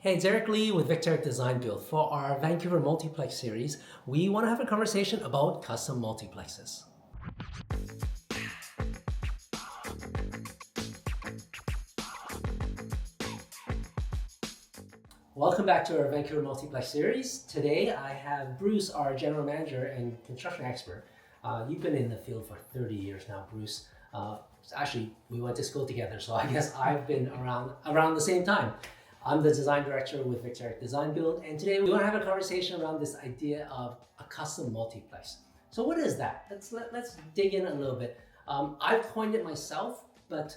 Hey, it's Eric Lee with VictorEric Design+Build. For our Vancouver Multiplex series, we want to have a conversation about custom multiplexes. Welcome back to our Vancouver Multiplex series. Today I have Bruce, our general manager and construction expert. You've been in the field for 30 years now, Bruce. Actually, we went to school together, so I guess I've been around the same time. I'm the design director with VictorEric Design+Build, and today we want to have a conversation around this idea of a custom multiplex. So what is that? Let's dig in a little bit. I've coined it myself, but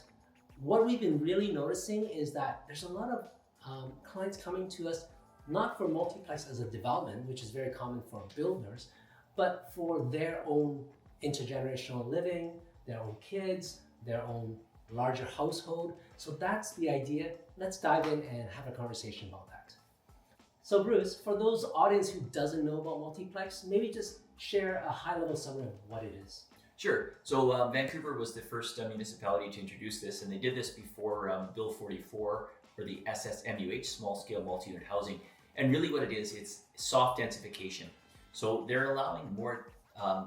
what we've been really noticing is that there's a lot of clients coming to us, not for multiplex as a development, which is very common for builders, but for their own intergenerational living, their own kids, their own larger household. So that's the idea. Let's dive in and have a conversation about that. So Bruce, for those audience who doesn't know about multiplex, maybe just share a high-level summary of what it is. Sure. So Vancouver was the first municipality to introduce this, and they did this before Bill 44 for the SSMUH, small-scale multi-unit housing. And really what it is, it's soft densification. So they're allowing more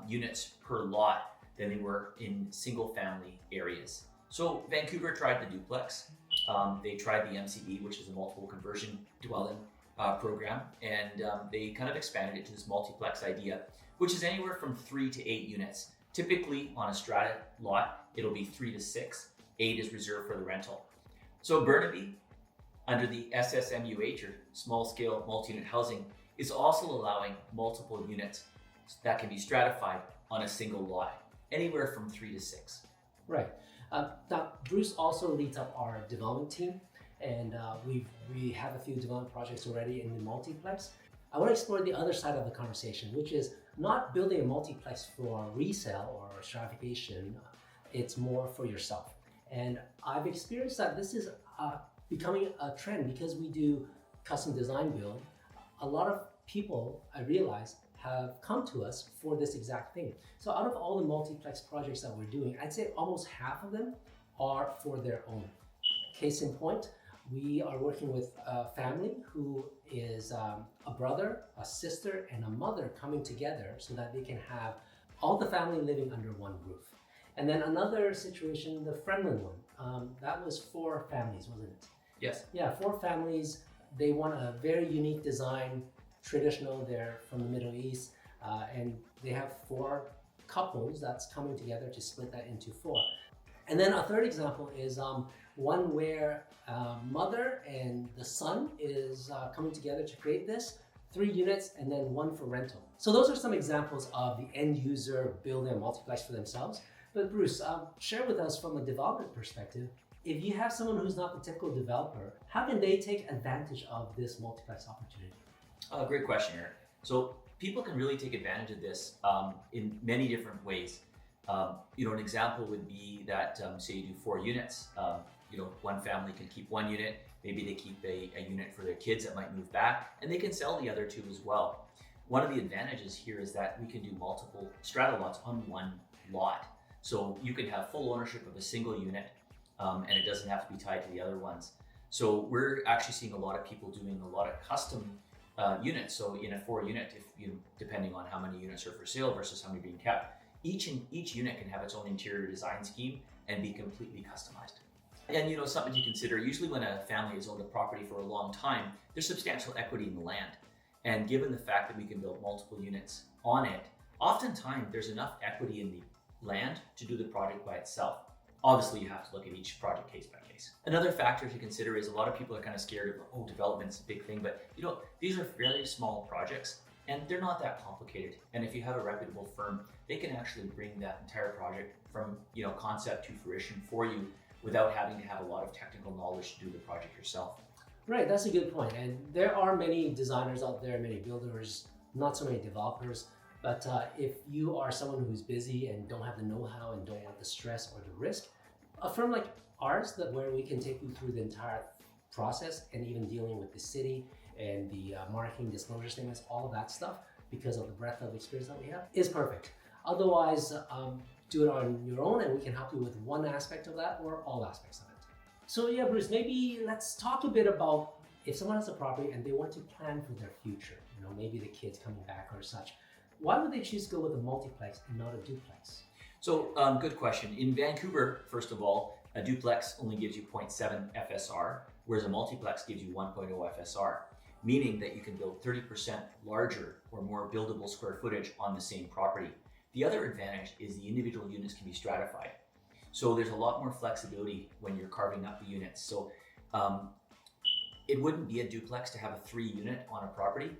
units per lot than they were in single-family areas. So Vancouver tried the Duplex. They tried the MCD, which is a multiple conversion dwelling program, and they kind of expanded it to this multiplex idea, which is anywhere from 3 to 8 units. Typically on a strata lot, it'll be 3 to 6. 8 is reserved for the rental. So Burnaby, under the SSMUH, or small scale multi-unit housing, is also allowing multiple units that can be stratified on a single lot, anywhere from 3 to 6. Right. Now, Bruce also leads up our development team, and we have a few development projects already in the multiplex. I want to explore the other side of the conversation, which is not building a multiplex for resale or stratification. It's more for yourself. And I've experienced that this is becoming a trend because we do custom design build. A lot of people, I realize, have come to us for this exact thing. So out of all the multiplex projects that we're doing, I'd say almost half of them are for their own. Case in point, we are working with a family who is a brother, a sister, and a mother coming together so that they can have all the family living under one roof. And then another situation, the Friendland one, that was 4 families, wasn't it? Yes. Yeah, 4 families. They want a very unique design, traditional. They're from the Middle East, and they have 4 couples that's coming together to split that into 4. And then a third example is one where mother and the son is coming together to create this, 3 units and then 1 for rental. So those are some examples of the end user building a multiplex for themselves. But Bruce, share with us from a development perspective, if you have someone who's not the typical developer, how can they take advantage of this multiplex opportunity? Great question, Eric. So people can really take advantage of this in many different ways. An example would be that say you do 4 units. One family can keep 1 unit. Maybe they keep a unit for their kids that might move back, and they can sell the other 2 as well. One of the advantages here is that we can do multiple strata lots on 1 lot. So you can have full ownership of a single unit, and it doesn't have to be tied to the other ones. So we're actually seeing a lot of people doing a lot of custom units. So in a 4 unit, depending on how many units are for sale versus how many are being kept, each unit can have its own interior design scheme and be completely customized. And something to consider, usually when a family has owned a property for a long time, there's substantial equity in the land. And given the fact that we can build multiple units on it, oftentimes there's enough equity in the land to do the project by itself. Obviously, you have to look at each project case by case. Another factor to consider is a lot of people are kind of scared of, development's a big thing, but these are very small projects and they're not that complicated. And if you have a reputable firm, they can actually bring that entire project from concept to fruition for you without having to have a lot of technical knowledge to do the project yourself. Right, that's a good point. And there are many designers out there, many builders, not so many developers. But if you are someone who's busy and don't have the know-how and don't want the stress or the risk, a firm like ours, where we can take you through the entire process and even dealing with the city and the marketing disclosure statements, all of that stuff, because of the breadth of experience that we have, is perfect. Otherwise, do it on your own and we can help you with one aspect of that or all aspects of it. So yeah, Bruce, maybe let's talk a bit about if someone has a property and they want to plan for their future, maybe the kids coming back or such, why would they choose to go with a multiplex and not a duplex? So good question. In Vancouver, first of all, a duplex only gives you 0.7 FSR, whereas a multiplex gives you 1.0 FSR, meaning that you can build 30% larger or more buildable square footage on the same property. The other advantage is the individual units can be stratified. So there's a lot more flexibility when you're carving up the units. So it wouldn't be a duplex to have a 3-unit on a property,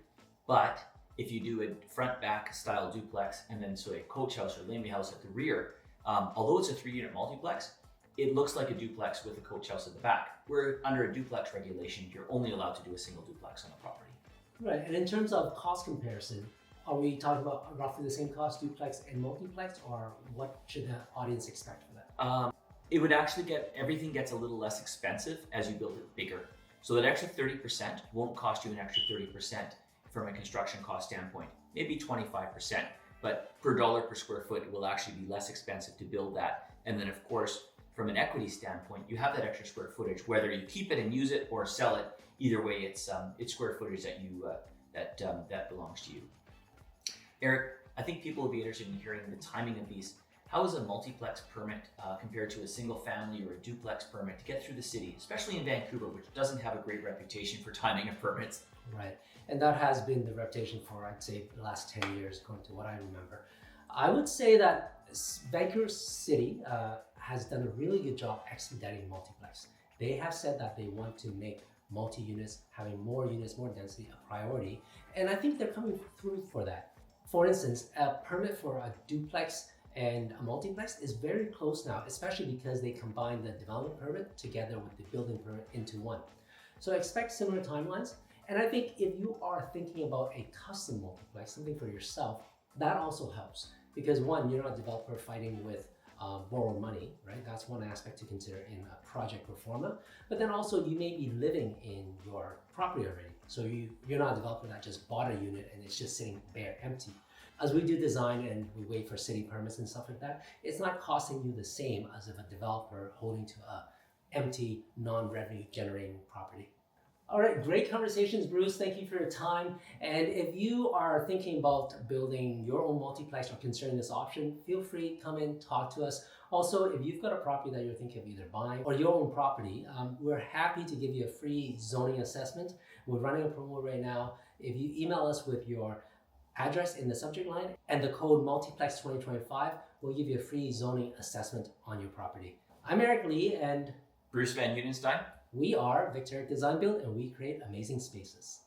but if you do a front-back style duplex and then a coach house or laneway house at the rear, although it's a 3-unit multiplex, it looks like a duplex with a coach house at the back. Where under a duplex regulation, you're only allowed to do a single duplex on a property. Right, and in terms of cost comparison, are we talking about roughly the same cost, duplex and multiplex, or what should the audience expect for that? It would actually everything gets a little less expensive as you build it bigger. So that extra 30% won't cost you an extra 30% from a construction cost standpoint, maybe 25%, but per dollar per square foot, it will actually be less expensive to build that. And then of course, from an equity standpoint, you have that extra square footage, whether you keep it and use it or sell it. Either way, it's square footage that you that belongs to you. Eric, I think people will be interested in hearing the timing of these. How is a multiplex permit compared to a single family or a duplex permit to get through the city, especially in Vancouver, which doesn't have a great reputation for timing of permits? Right, and that has been the reputation for, I'd say, the last 10 years, according to what I remember. I would say that Vancouver City has done a really good job expediting multiplex. They have said that they want to make multi-units, having more units, more density, a priority, and I think they're coming through for that. For instance, a permit for a duplex and a multiplex is very close now, especially because they combine the development permit together with the building permit into one. So expect similar timelines. And I think if you are thinking about a custom multiplex, something for yourself, that also helps. Because one, you're not a developer fighting with borrowed money, right? That's one aspect to consider in a project pro forma. But then also you may be living in your property already. So you're not a developer that just bought a unit and it's just sitting bare empty. As we do design and we wait for city permits and stuff like that, it's not costing you the same as if a developer holding to a empty, non-revenue generating property. All right, great conversations, Bruce. Thank you for your time. And if you are thinking about building your own multiplex or considering this option, feel free to come in, talk to us. Also, if you've got a property that you're thinking of either buying or your own property, we're happy to give you a free zoning assessment. We're running a promo right now. If you email us with your address in the subject line and the code Multiplex 2025, we'll give you a free zoning assessment on your property. I'm Eric Lee and Bruce Van Udenstein. We are VictorEric Design+Build, and we create amazing spaces.